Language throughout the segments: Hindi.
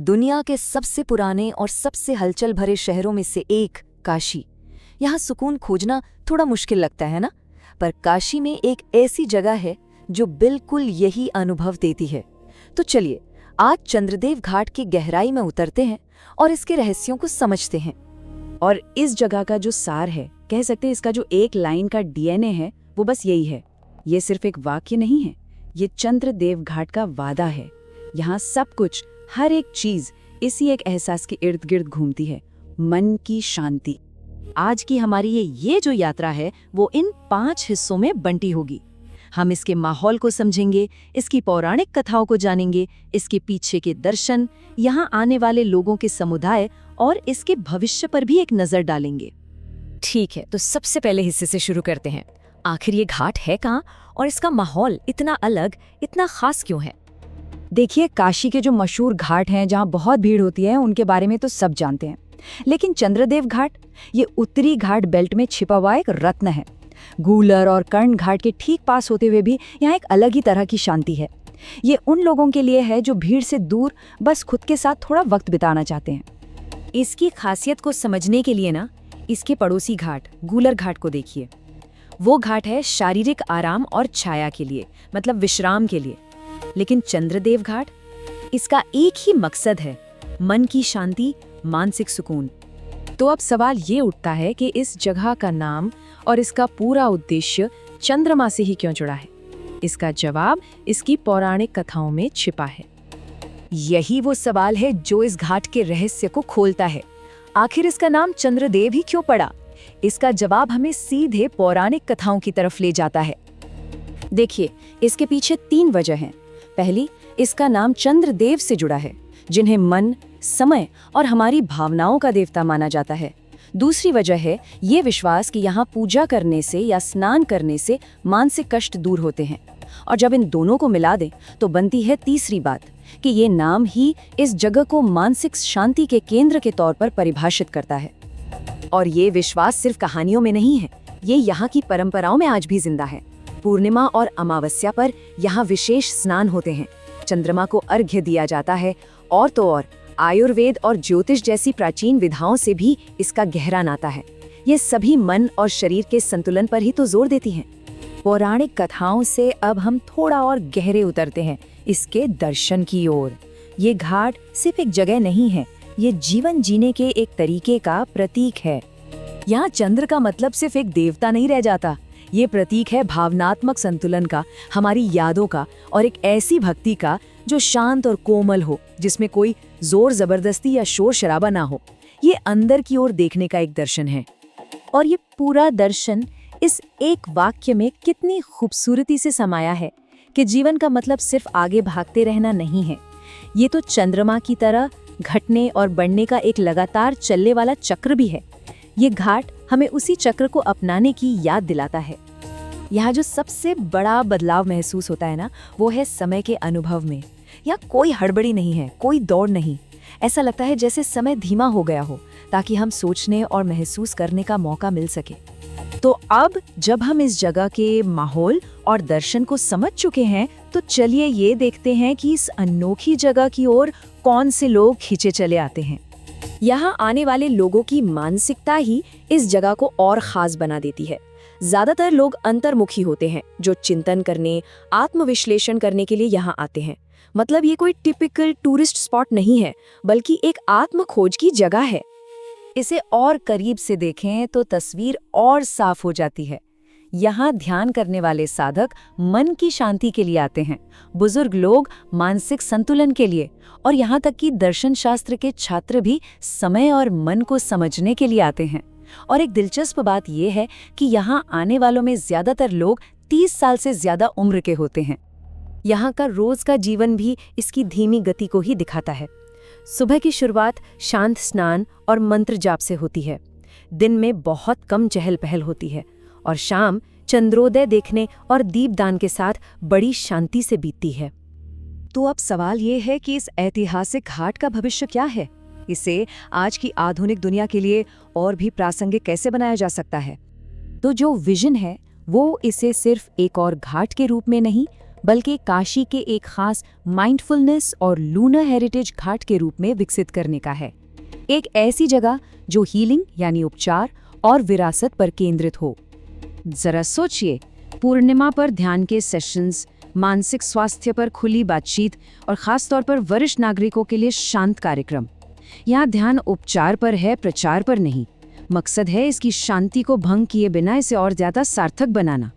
दुनिया के सबसे पुराने और सबसे हलचल भरे शहरों में से एक काशी। यहाँ सुकून खोजना थोड़ा मुश्किल लगता है ना, पर काशी में एक ऐसी जगह है जो बिल्कुल यही अनुभव देती है। तो चलिए आज चंद्रदेव घाट की गहराई में उतरते हैं और इसके रहस्यों को समझते हैं। और इस जगह का जो सार है, कह सकते हैं इसका जो एक लाइन का डीएनए है, वो बस यही है। ये सिर्फ एक वाक्य नहीं है, ये चंद्रदेव घाट का वादा है। यहाँ सब कुछ, हर एक चीज इसी एक एहसास के इर्द गिर्द घूमती है, मन की शांति। आज की हमारी ये जो यात्रा है वो इन 5 हिस्सों में बंटी होगी। हम इसके माहौल को समझेंगे, इसकी पौराणिक कथाओं को जानेंगे, इसके पीछे के दर्शन, यहाँ आने वाले लोगों के समुदाय और इसके भविष्य पर भी एक नजर डालेंगे। ठीक है, तो सबसे पहले हिस्से से शुरू करते हैं। आखिर ये घाट है कहाँ और इसका माहौल इतना अलग, इतना खास क्यों है? देखिए, काशी के जो मशहूर घाट हैं जहाँ बहुत भीड़ होती है, उनके बारे में तो सब जानते हैं, लेकिन चंद्रदेव घाट ये उत्तरी घाट बेल्ट में छिपा हुआ एक रत्न है। गूलर और कर्ण घाट के ठीक पास होते हुए भी यहाँ एक अलग ही तरह की शांति है। ये उन लोगों के लिए है जो भीड़ से दूर बस खुद के साथ थोड़ा वक्त बिताना चाहते हैं। इसकी खासियत को समझने के लिए ना, इसके पड़ोसी घाट गूलर घाट को देखिए। वो घाट है शारीरिक आराम और छाया के लिए, मतलब विश्राम के लिए। लेकिन चंद्रदेव घाट, इसका एक ही मकसद है, मन की शांति, मानसिक सुकून। तो अब सवाल ये उठता है कि इस जगह का नाम और इसका पूरा उद्देश्य चंद्रमा से ही क्यों जुड़ा है? इसका जवाब इसकी पौराणिक कथाओं में छिपा है। यही वो सवाल है जो इस घाट के रहस्य को खोलता है। आखिर इसका नाम चंद्रदेव ही क्यों पड़ा? इसका जवाब हमें सीधे पौराणिक कथाओं की तरफ ले जाता है। देखिए, इसके पीछे 3 वजह हैं। पहली, इसका नाम चंद्रदेव से जुड़ा है, जिन्हें मन, समय और हमारी भावनाओं का देवता माना जाता है। दूसरी वजह है ये विश्वास कि यहाँ पूजा करने से या स्नान करने से मानसिक कष्ट दूर होते हैं। और जब इन दोनों को मिला दें तो बनती है तीसरी बात कि ये नाम ही इस जगह को मानसिक शांति के केंद्र के तौर पर परिभाषित करता है। और ये विश्वास सिर्फ कहानियों में नहीं है, ये यहाँ की परंपराओं में आज भी जिंदा है। पूर्णिमा और अमावस्या पर यहाँ विशेष स्नान होते हैं, चंद्रमा को अर्घ्य दिया जाता है, और तो और आयुर्वेद और ज्योतिष जैसी प्राचीन विधाओं से भी इसका गहरा नाता है। ये सभी मन और शरीर के संतुलन पर ही तो जोर देती हैं। पौराणिक कथाओं से अब हम थोड़ा और गहरे उतरते हैं, इसके दर्शन की ओर। ये घाट सिर्फ एक जगह नहीं है, ये जीवन जीने के एक तरीके का प्रतीक है। यहाँ चंद्र का मतलब सिर्फ एक देवता नहीं रह जाता, ये प्रतीक है भावनात्मक संतुलन का, हमारी यादों का, और एक ऐसी भक्ति का जो शांत और कोमल हो, जिसमें कोई जोर जबरदस्ती या शोर शराबा ना हो। ये अंदर की ओर देखने का एक दर्शन है। और ये पूरा दर्शन इस एक वाक्य में कितनी खूबसूरती से समाया है कि जीवन का मतलब सिर्फ आगे भागते रहना नहीं है, ये तो चंद्रमा की तरह घटने और बढ़ने का एक लगातार चलने वाला चक्र भी है। ये घाट हमें उसी चक्र को अपनाने की याद दिलाता है। यहाँ जो सबसे बड़ा बदलाव महसूस होता है ना, वो है समय के अनुभव में। यहाँ कोई हड़बड़ी नहीं है, कोई दौड़ नहीं। ऐसा लगता है जैसे समय धीमा हो गया हो, ताकि हम सोचने और महसूस करने का मौका मिल सके। तो अब जब हम इस जगह के माहौल और दर्शन को समझ चुके हैं, तो चलिए ये देखते हैं कि इस अनोखी जगह की ओर कौन से लोग खींचे चले आते हैं। यहाँ आने वाले लोगों की मानसिकता ही इस जगह को और खास बना देती है। ज्यादातर लोग अंतर्मुखी होते हैं, जो चिंतन करने, आत्मविश्लेषण करने के लिए यहाँ आते हैं। मतलब ये कोई टिपिकल टूरिस्ट स्पॉट नहीं है, बल्कि एक आत्म खोज की जगह है। इसे और करीब से देखें तो तस्वीर और साफ हो जाती है। यहाँ ध्यान करने वाले साधक मन की शांति के लिए आते हैं, बुजुर्ग लोग मानसिक संतुलन के लिए, और यहाँ तक कि दर्शन शास्त्र के छात्र भी समय और मन को समझने के लिए आते हैं। और एक दिलचस्प बात यह है कि यहाँ आने वालों में ज्यादातर लोग 30 साल से ज्यादा उम्र के होते हैं। यहाँ का रोज का जीवन भी इसकी धीमी गति को ही दिखाता है। सुबह की शुरुआत शांत स्नान और मंत्र जाप से होती है। दिन में बहुत कम चहल पहल होती है, और शाम चंद्रोदय देखने और दीपदान के साथ बड़ी शांति से बीतती है। तो अब सवाल ये है कि इस ऐतिहासिक घाट का भविष्य क्या है? इसे आज की आधुनिक दुनिया के लिए और भी प्रासंगिक कैसे बनाया जा सकता है? तो जो विजन है वो इसे सिर्फ एक और घाट के रूप में नहीं, बल्कि काशी के एक खास माइंडफुलनेस और लूनर हेरिटेज घाट के रूप में विकसित करने का है। एक ऐसी जगह जो हीलिंग यानी उपचार और विरासत पर केंद्रित हो। जरा सोचिए, पूर्णिमा पर ध्यान के सेशंस, मानसिक स्वास्थ्य पर खुली बातचीत और खास तौर पर वरिष्ठ नागरिकों के लिए शांत कार्यक्रम। यहाँ ध्यान उपचार पर है, प्रचार पर नहीं। मकसद है इसकी शांति को भंग किए बिना इसे और ज्यादा सार्थक बनाना।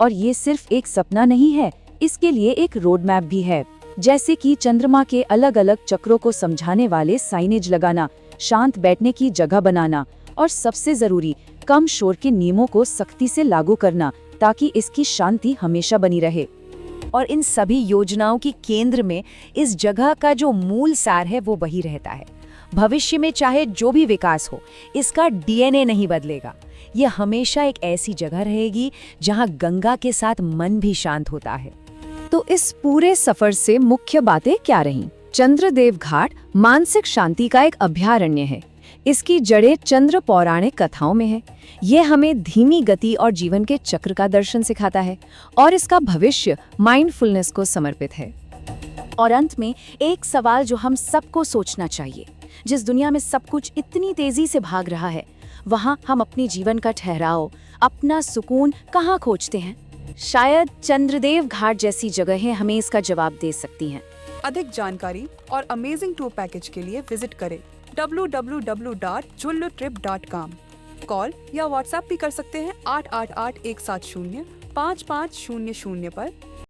और ये सिर्फ एक सपना नहीं है, इसके लिए एक रोड मैप भी है, जैसे कि चंद्रमा के अलग अलग चक्रों को समझाने वाले साइनेज लगाना, शांत बैठने की जगह बनाना और सबसे जरूरी कम शोर के नियमों को सख्ती से लागू करना, ताकि इसकी शांति हमेशा बनी रहे। और इन सभी योजनाओं की केंद्र में इस जगह का जो मूल सार है वो वही रहता है। भविष्य में चाहे जो भी विकास हो, इसका डीएनए नहीं बदलेगा। ये हमेशा एक ऐसी जगह रहेगी जहां गंगा के साथ मन भी शांत होता है। तो इस पूरे सफर से मुख्य बातें क्या रहीं? चंद्रदेव घाट मानसिक शांति का एक अभयारण्य है। इसकी जड़ें चंद्र पौराणिक कथाओं में है। ये हमें धीमी गति और जीवन के चक्र का दर्शन सिखाता है और इसका भविष्य माइंडफुलनेस को समर्पित है। और अंत में एक सवाल जो हम सबको सोचना चाहिए, जिस दुनिया में सब कुछ इतनी तेजी से भाग रहा है, वहाँ हम अपने जीवन का ठहराव, अपना सुकून कहाँ खोजते हैं? शायद चंद्रदेव घाट जैसी जगहें हमें इसका जवाब दे सकती हैं। अधिक जानकारी और अमेजिंग टूर पैकेज के लिए विजिट करें www.jullutrip.com। कॉल या व्हाट्सएप भी कर सकते हैं 888-170-5500 पर।